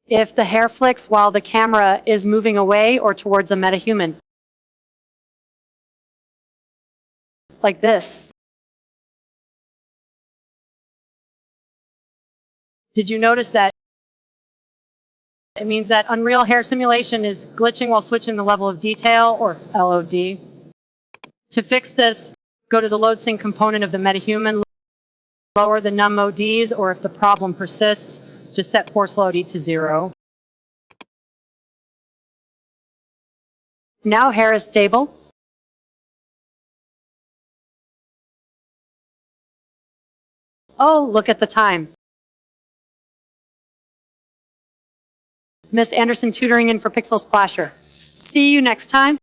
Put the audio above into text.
if the hair flicks while the camera is moving away or towards a metahuman. Like this. Did you notice that? It means that Unreal Hair Simulation is glitching while switching the level of detail, or LOD. To fix this, go to the load sync component of the Metahuman, lower the num ODs, or if the problem persists, just set force load E to 0. Now hair is stable. Oh, look at the time. Miss Anderson tutoring in for Pixel Splasher. See you next time.